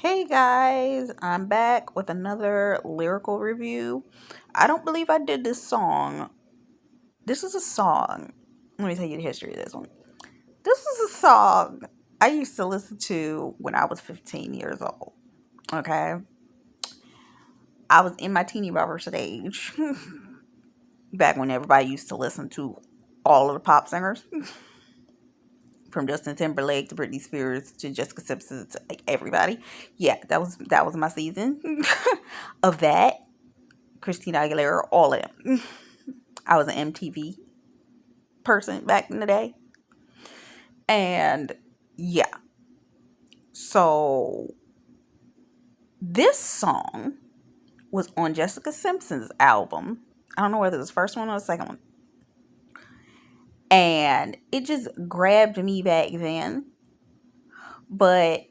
Hey guys, I'm back with another lyrical review. I don't believe I did this song. This is a song. Let me tell you the history of this one. This is a song I used to listen to when I was 15 years old. Okay? I was in my teeny bopper stage. Back when everybody used to listen to all of the pop singers. From Justin Timberlake to Britney Spears to Jessica Simpson to like everybody. Yeah, that was my season of that. Christina Aguilera, all of them. I was an MTV person back in the day. And yeah, so this song was on Jessica Simpson's album. I don't know whether it was the first one or the second one. And it just grabbed me back then. But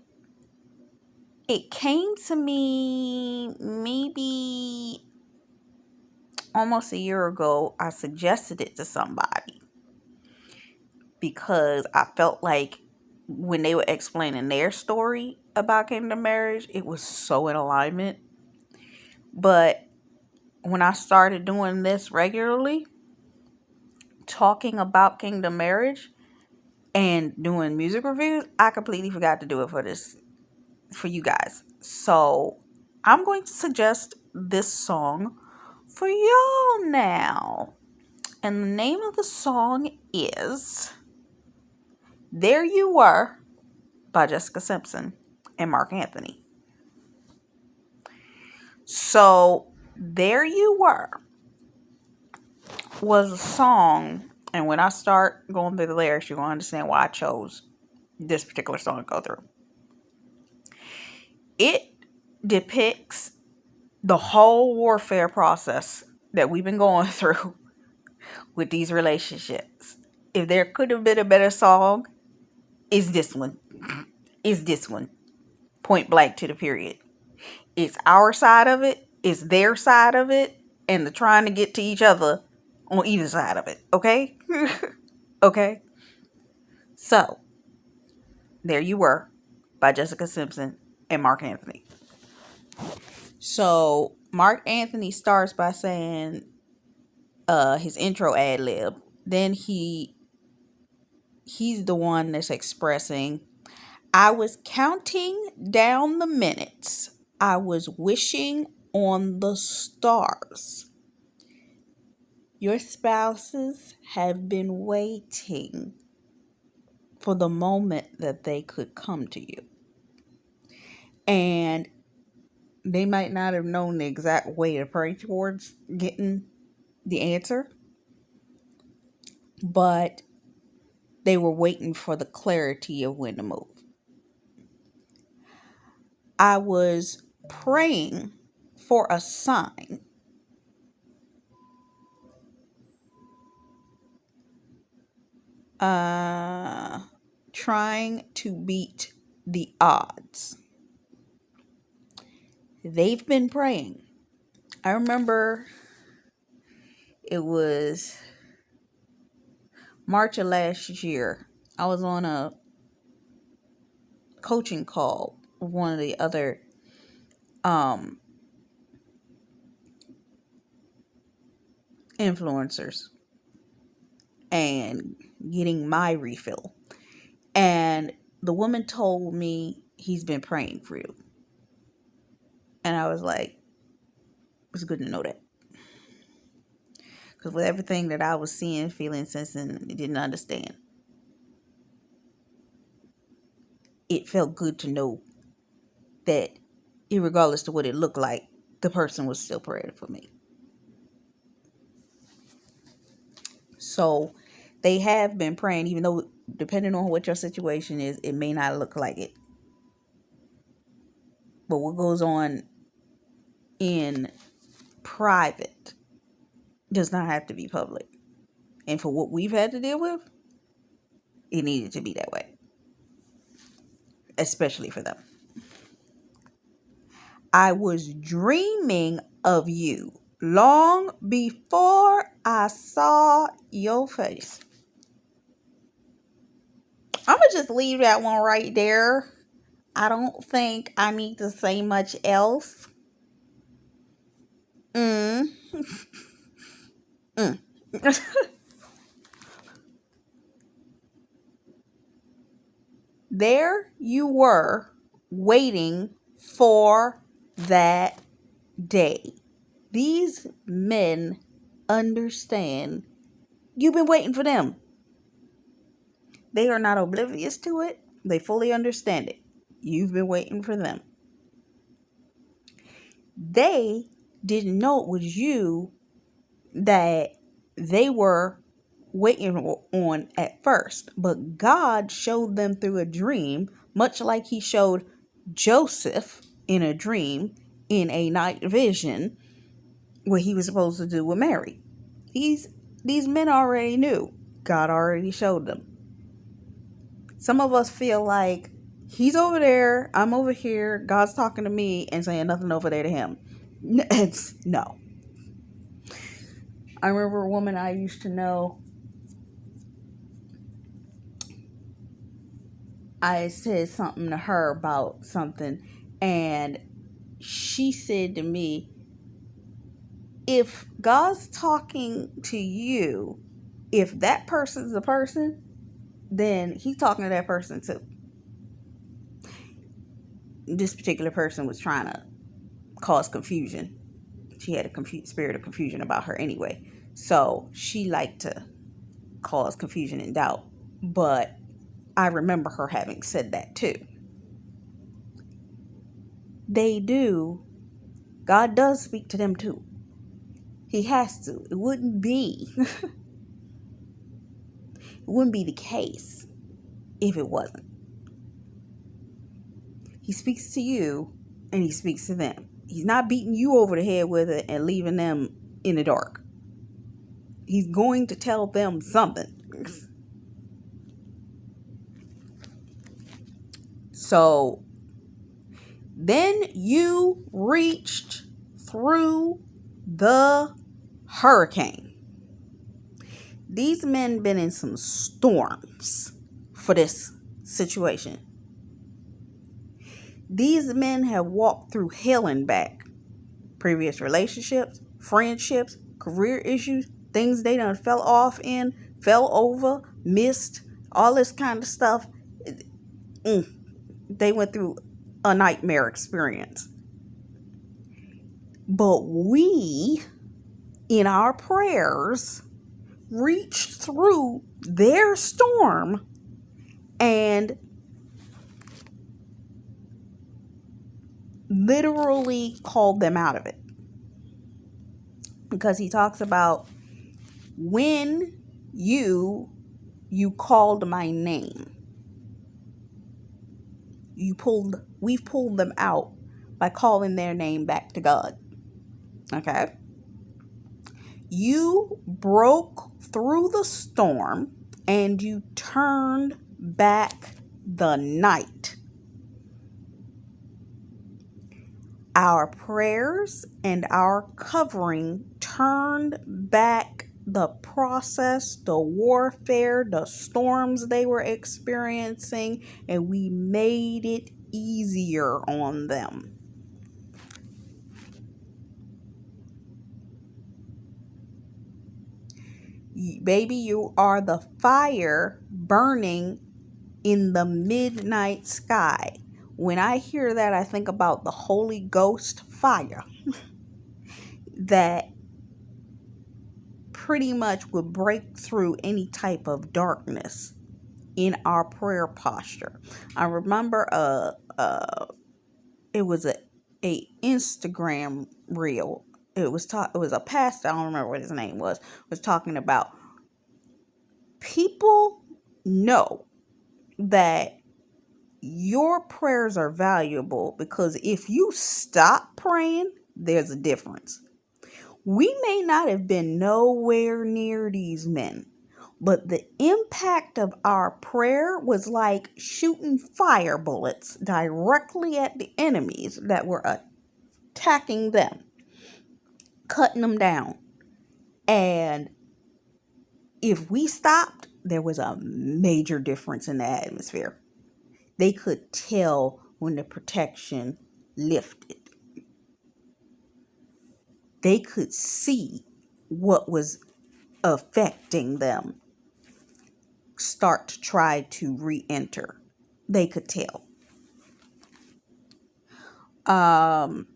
it came to me maybe almost a year ago. I suggested it to somebody because I felt like when they were explaining their story about kingdom marriage, it was so in alignment. But when I started doing this regularly, talking about kingdom marriage and doing music reviews, I completely forgot to do it for you guys. So I'm going to suggest this song for y'all now. And the name of the song is There You Were by Jessica Simpson and Marc Anthony. So, There You Were was a song, and when I start going through the lyrics, you're going to understand why I chose this particular song to go through. It depicts the whole warfare process that we've been going through with these relationships. If there could have been a better song, it's this one. It's this one. Point blank to the period. It's our side of it, it's their side of it, and the trying to get to each other on either side of it. Okay? Okay? So, There You Were by Jessica Simpson and Marc Anthony. So, Marc Anthony starts by saying his intro ad lib. Then he's the one that's expressing, I was counting down the minutes. I was wishing on the stars. Your spouses have been waiting for the moment that they could come to you. And they might not have known the exact way to pray towards getting the answer, but they were waiting for the clarity of when to move. I was praying for a sign. Trying to beat the odds. They've been praying. I remember it was March of last year. I was on a coaching call with one of the other influencers and getting my refill. And the woman told me he's been praying for you. And I was like, it's good to know that. Because with everything that I was seeing, feeling, sensing, didn't understand, it felt good to know that regardless to what it looked like, the person was still praying for me. So they have been praying, even though depending on what your situation is, it may not look like it. But what goes on in private does not have to be public. And for what we've had to deal with, it needed to be that way. Especially for them. I was dreaming of you long before I saw your face. I'm going to just leave that one right there I don't think I need to say much else. Mm. Mm. There you were waiting for that day. These men understand you've been waiting for them. They are not oblivious to it, they fully understand it. You've been waiting for them. They didn't know it was you that they were waiting on at first, but God showed them through a dream, much like He showed Joseph in a dream in a night vision what he was supposed to do with Mary. These men already knew. God already showed them. Some of us feel like He's over there, I'm over here, God's talking to me and saying nothing over there to Him. No. I remember a woman I used to know. I said something to her about something, and she said to me, if God's talking to you, if that person's a person, then He's talking to that person too. This particular person was trying to cause confusion. She had a spirit of confusion about her anyway. So she liked to cause confusion and doubt. But I remember her having said that too. They do. God does speak to them too. He has to. It wouldn't be. It wouldn't be the case if it wasn't. He speaks to you and He speaks to them. He's not beating you over the head with it and leaving them in the dark. He's going to tell them something. So then you reached through the hurricane. These men been in some storms for this situation. These men have walked through hell and back. Previous relationships, friendships, career issues, things they done fell off in, fell over, missed, all this kind of stuff. They went through a nightmare experience. But we, in our prayers, reached through their storm and literally called them out of it. Because He talks about when you called my name. We've pulled them out by calling their name back to God. Okay? You broke through the storm and you turned back the night. Our prayers and our covering turned back the process, the warfare, the storms they were experiencing, and we made it easier on them. Baby, you are the fire burning in the midnight sky. When I hear that, I think about the Holy Ghost fire that pretty much would break through any type of darkness in our prayer posture. I remember it was a Instagram reel. It was a pastor, I don't remember what his name was talking about people know that your prayers are valuable because if you stop praying, there's a difference. We may not have been nowhere near these men, but the impact of our prayer was like shooting fire bullets directly at the enemies that were attacking them, cutting them down. And if we stopped, there was a major difference in the atmosphere. They could tell when the protection lifted. They could see what was affecting them start to try to re-enter. They could tell. And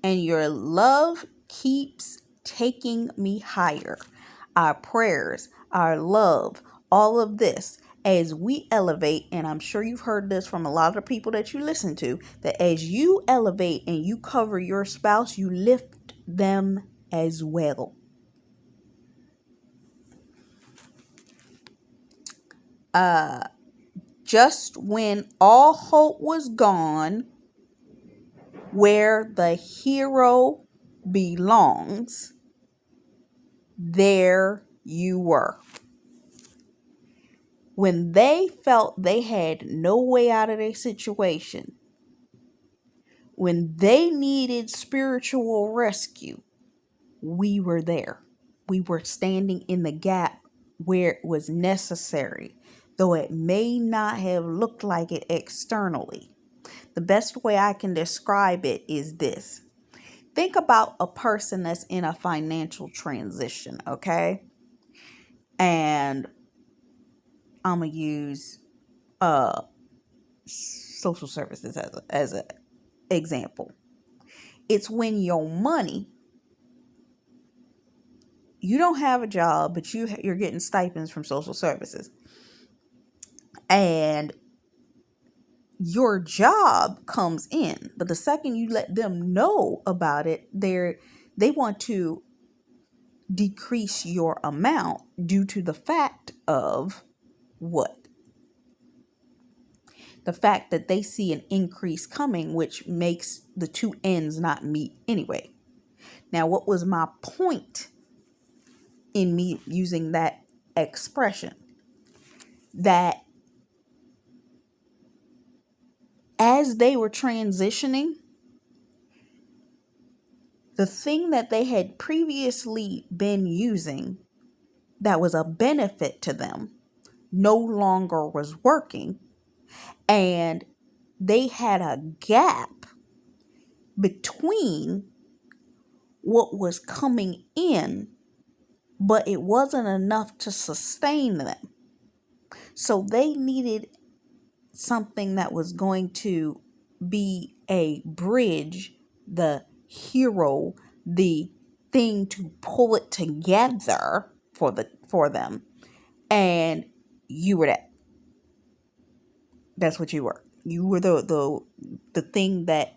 your love keeps taking me higher. Our prayers, our love, all of this, as we elevate, and I'm sure you've heard this from a lot of the people that you listen to, that as you elevate and you cover your spouse, you lift them as well. Just when all hope was gone, where the hero belongs, there you were. When they felt they had no way out of their situation, when they needed spiritual rescue, we were there. We were standing in the gap where it was necessary, though it may not have looked like it externally. The best way I can describe it is this. Think about a person that's in a financial transition, okay? And I'm going to use social services as an example. It's when your money, you don't have a job, but you're getting stipends from social services. And your job comes in, but the second you let them know about it, they want to decrease your amount due to the fact of what? The fact that they see an increase coming, which makes the two ends not meet anyway. Now, what was my point in me using that expression? That as they were transitioning, the thing that they had previously been using that was a benefit to them no longer was working, and they had a gap between what was coming in, but it wasn't enough to sustain them. So they needed something that was going to be a bridge, the hero, the thing to pull it together for them. And you were that. That's what you were. You were the thing that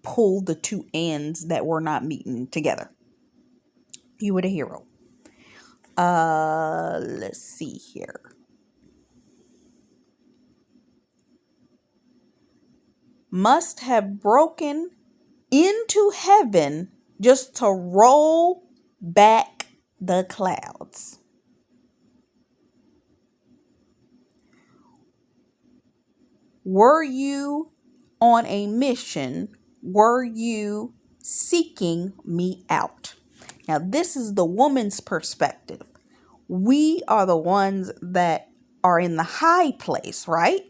pulled the two ends that were not meeting together. You were the hero. Let's see here. Must have broken into heaven just to roll back the clouds. Were you on a mission? Were you seeking me out? Now, this is the woman's perspective. We are the ones that are in the high place, right?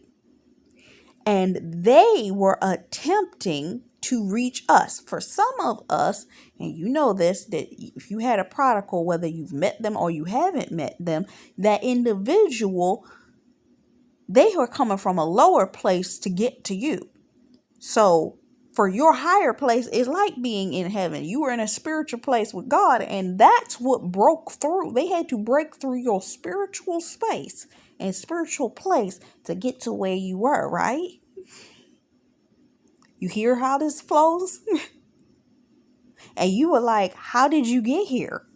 And they were attempting to reach us. For some of us, and you know this, that if you had a prodigal, whether you've met them or you haven't met them, that individual, they were coming from a lower place to get to you. So for your higher place, it's like being in heaven. You were in a spiritual place with God, and that's what broke through. They had to break through your spiritual space and spiritual place to get to where you were, right? You hear how this flows? And you were like, how did you get here?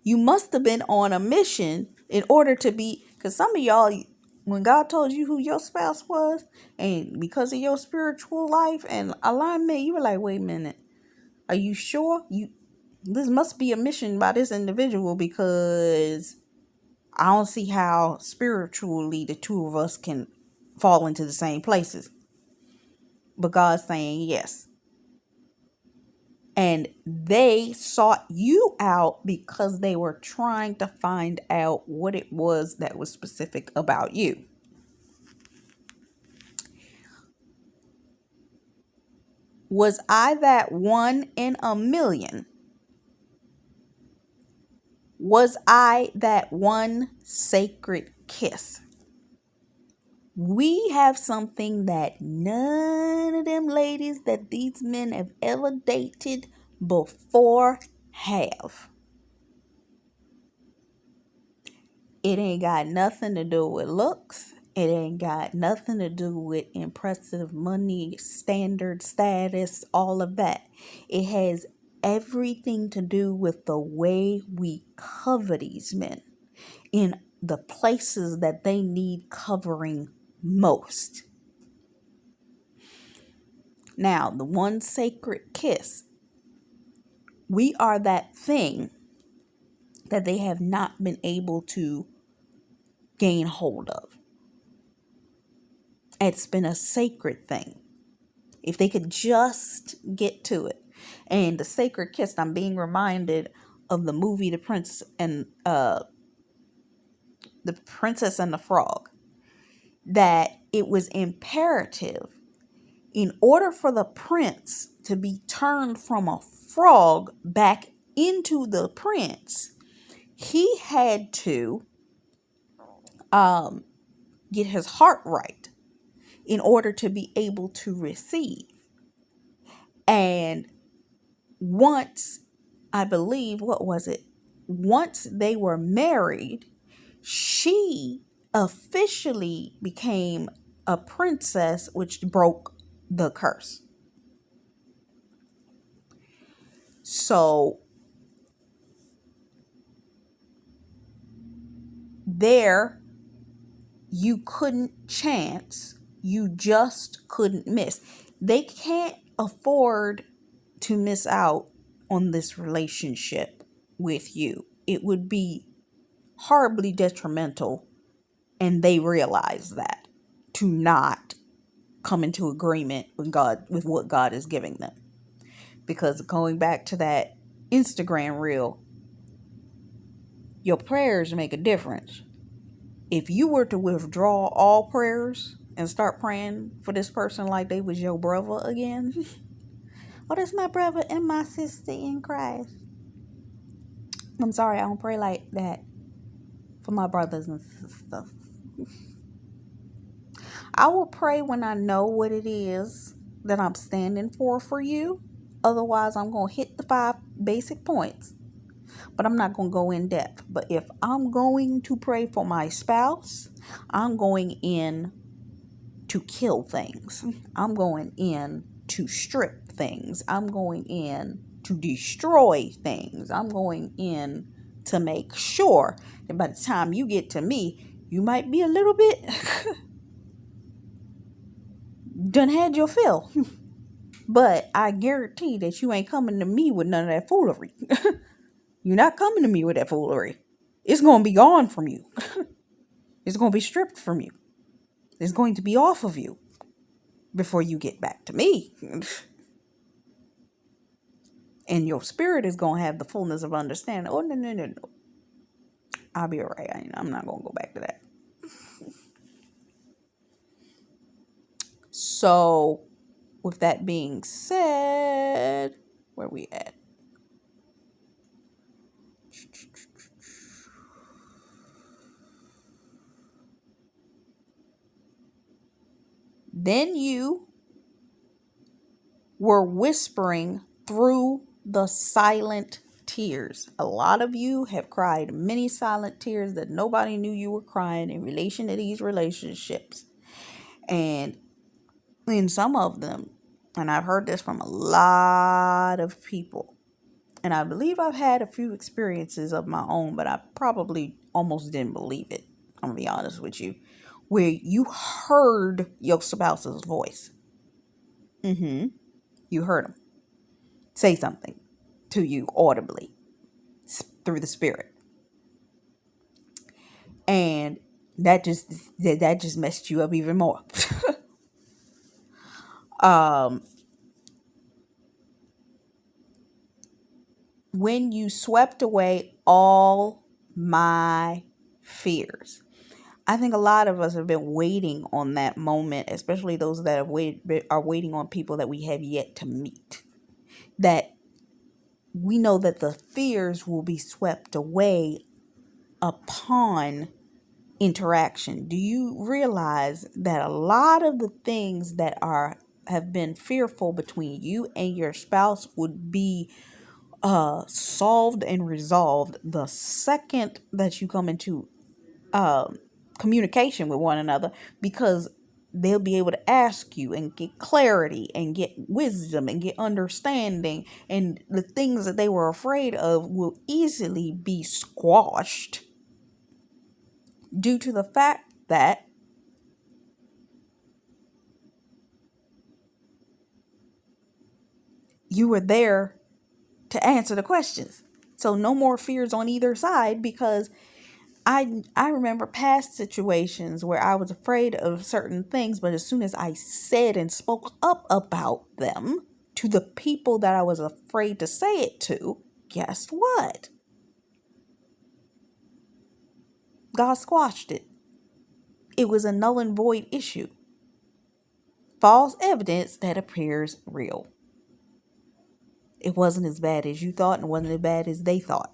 You must have been on a mission in order to be, because some of y'all, when God told you who your spouse was, and because of your spiritual life and alignment, you were like, wait a minute, are you sure? This must be a mission by this individual, because I don't see how spiritually the two of us can fall into the same places. But God's saying yes. And they sought you out because they were trying to find out what it was that was specific about you. Was I that one in a million? Was I that one sacred kiss? We have something that none of them ladies that these men have ever dated before have. It ain't got nothing to do with looks. It ain't got nothing to do with impressive money, standard status, all of that. It has everything to do with the way we cover these men in the places that they need covering most. Now, the one sacred kiss, we are that thing that they have not been able to gain hold of. It's been a sacred thing. If they could just get to it. And the sacred kiss, I'm being reminded of the movie The Princess and the Frog, that it was imperative in order for the prince to be turned from a frog back into the prince, he had to get his heart right in order to be able to receive. And once, I believe, what was it? Once they were married, she officially became a princess, which broke the curse. So there, you couldn't chance, you just couldn't miss. They can't afford to miss out on this relationship with you. It would be horribly detrimental, and they realize that, to not come into agreement with God, with what God is giving them. Because going back to that Instagram reel, your prayers make a difference. If you were to withdraw all prayers and start praying for this person like they was your brother again, oh, that's my brother and my sister in Christ. I'm sorry, I don't pray like that for my brothers and sisters. I will pray when I know what it is that I'm standing for you. Otherwise, I'm going to hit the 5 basic points, but I'm not going to go in depth. But if I'm going to pray for my spouse, I'm going in to kill things. I'm going in to strip things. I'm going in to destroy things. I'm going in to make sure that by the time you get to me, you might be a little bit done had your fill. But I guarantee that you ain't coming to me with none of that foolery. You're not coming to me with that foolery. It's going to be gone from you. It's going to be stripped from you. It's going to be off of you before you get back to me. And your spirit is going to have the fullness of understanding. Oh, no. I'll be all right. I'm not going to go back to that. So, with that being said, where we at? Then you were whispering through the silent tears. A lot of you have cried many silent tears that nobody knew you were crying in relation to these relationships. And in some of them, and I've heard this from a lot of people, and I believe I've had a few experiences of my own, but I probably almost didn't believe it. I'm going to be honest with you. Where you heard your spouse's voice. You heard him say something to you audibly through the spirit. And that just messed you up even more. when you swept away all my fears. I think a lot of us have been waiting on that moment, especially those that are waiting on people that we have yet to meet. That we know that the fears will be swept away upon interaction. Do you realize that a lot of the things that are have been fearful between you and your spouse would be solved and resolved the second that you come into um, communication with one another, because they'll be able to ask you and get clarity and get wisdom and get understanding, and the things that they were afraid of will easily be squashed due to the fact that you were there to answer the questions. So no more fears on either side, because I remember past situations where I was afraid of certain things, but as soon as I said and spoke up about them to the people that I was afraid to say it to, guess what? God squashed it. It was a null and void issue. False evidence that appears real. It wasn't as bad as you thought, and wasn't as bad as they thought.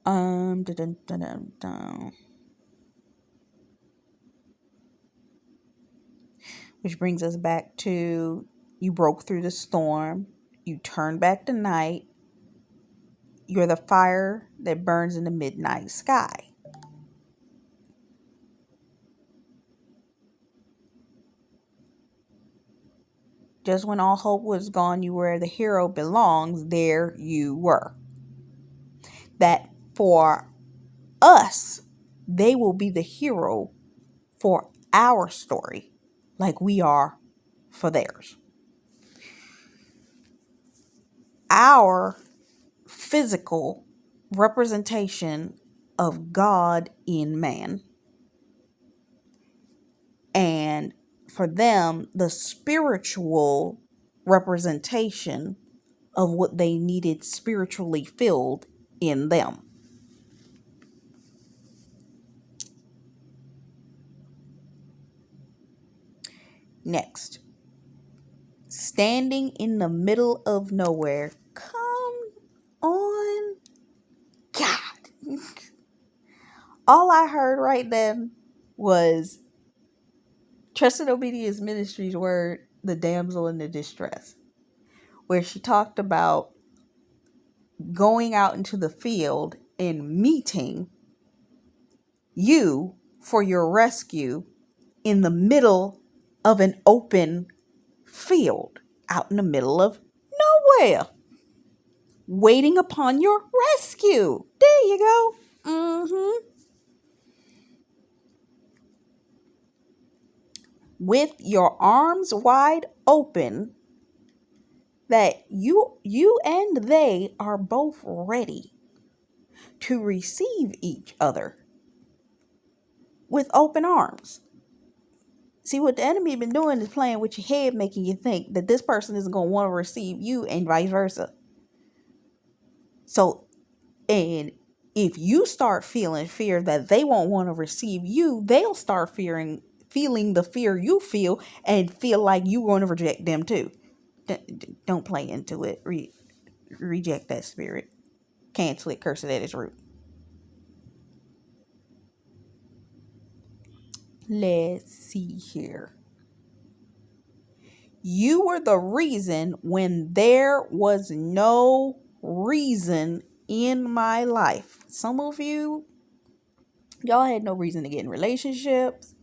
Dun, dun, dun, dun, dun. Which brings us back to, you broke through the storm, you turned back the night, you're the fire that burns in the midnight sky. Just when all hope was gone, you were the hero belongs, there you were. That for us, they will be the hero for our story, like we are for theirs. Our physical representation of God in man, and for them, the spiritual representation of what they needed spiritually filled in them. Next, standing in the middle of nowhere. Come on, God. All I heard right then was Trust and Obedience Ministries word, The Damsel in the Distress, where she talked about going out into the field and meeting you for your rescue in the middle of an open field, out in the middle of nowhere, waiting upon your rescue. There you go. With your arms wide open, that you and they are both ready to receive each other with open arms. See, what the enemy been doing is playing with your head, making you think that this person isn't going to want to receive you, and vice versa. So, and if you start feeling fear that they won't want to receive you, they'll start feeling the fear you feel, and feel like you're going to reject them too. Don't play into it. Reject that spirit. Cancel it. Curse it at its root. Let's see here. You were the reason when there was no reason in my life. Some of y'all had no reason to get in relationships.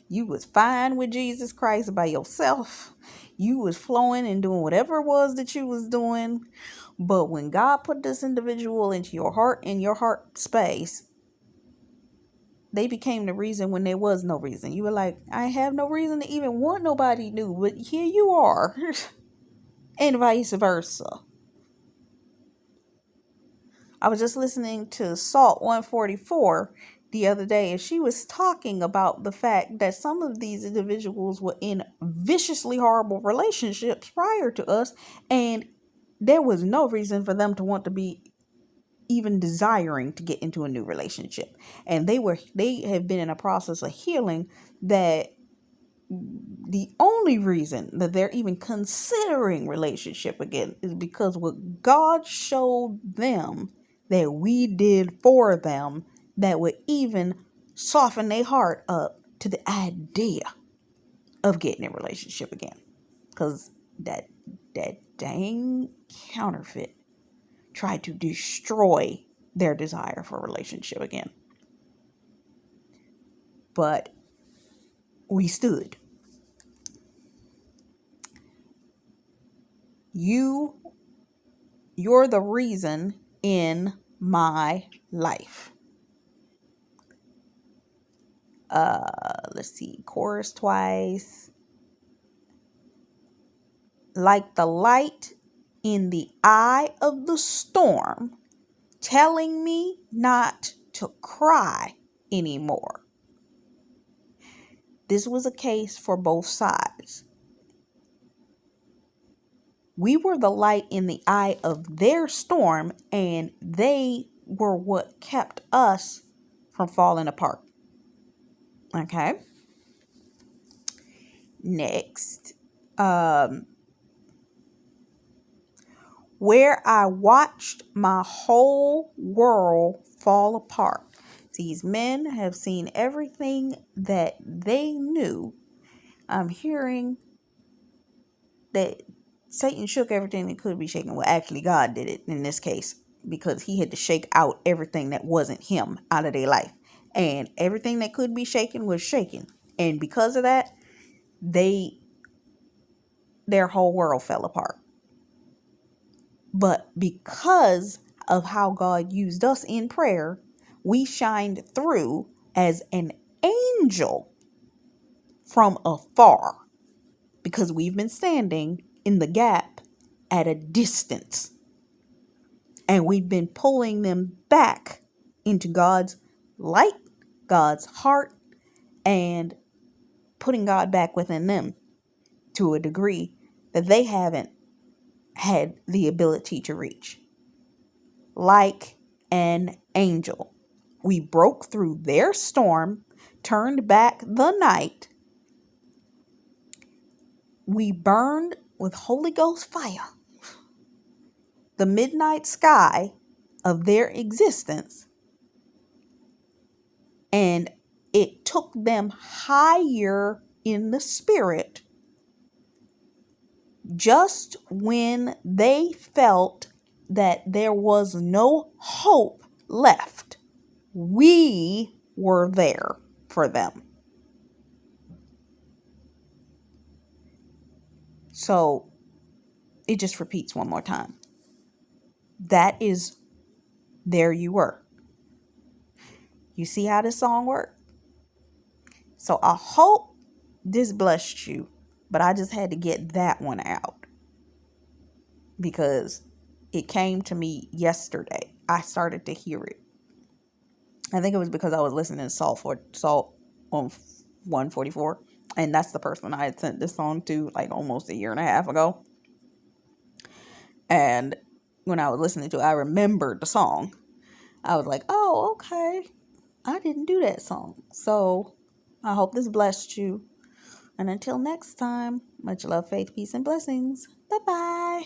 You was fine with Jesus Christ by yourself. You was flowing and doing whatever it was that you was doing. But when God put this individual into your heart, in your heart space, they became the reason when there was no reason. You were like, I have no reason to even want nobody new, but here you are. And vice versa. I was just listening to Salt 144 the other day, and she was talking about the fact that some of these individuals were in viciously horrible relationships prior to us, and there was no reason for them to want to be even desiring to get into a new relationship. And they have been in a process of healing that the only reason that they're even considering relationship again is because what God showed them that we did for them that would even soften their heart up to the idea of getting in a relationship again. Because that dang counterfeit tried to destroy their desire for a relationship again. But we stood. You're the reason in my life. Let's see, chorus twice. Like the light in the eye of the storm, telling me not to cry anymore. This was a case for both sides. We were the light in the eye of their storm, and they were what kept us from falling apart. Okay. Next. Where I watched my whole world fall apart. These men have seen everything that they knew. I'm hearing that Satan shook everything that could be shaken. Well, actually, God did it in this case because he had to shake out everything that wasn't him out of their life. And everything that could be shaken was shaken. And because of that, their whole world fell apart. But because of how God used us in prayer, we shined through as an angel from afar because we've been standing in the gap at a distance. And we've been pulling them back into God's light, God's heart, and putting God back within them to a degree that they haven't had the ability to reach. Like an angel, we broke through their storm, turned back the night. We burned with Holy Ghost fire the midnight sky of their existence, and it took them higher in the spirit just when they felt that there was no hope left. We were there for them. So it just repeats one more time. That is, there you were. You see how this song works? So I hope this blessed you, but I just had to get that one out because it came to me yesterday. I started to hear it. I think it was because I was listening to Salt on 144, and that's the person I had sent this song to like almost a year and a half ago. And when I was listening to it, I remembered the song. I was like, oh, okay. I didn't do that song. So I hope this blessed you. And until next time, much love, faith, peace, and blessings. Bye-bye.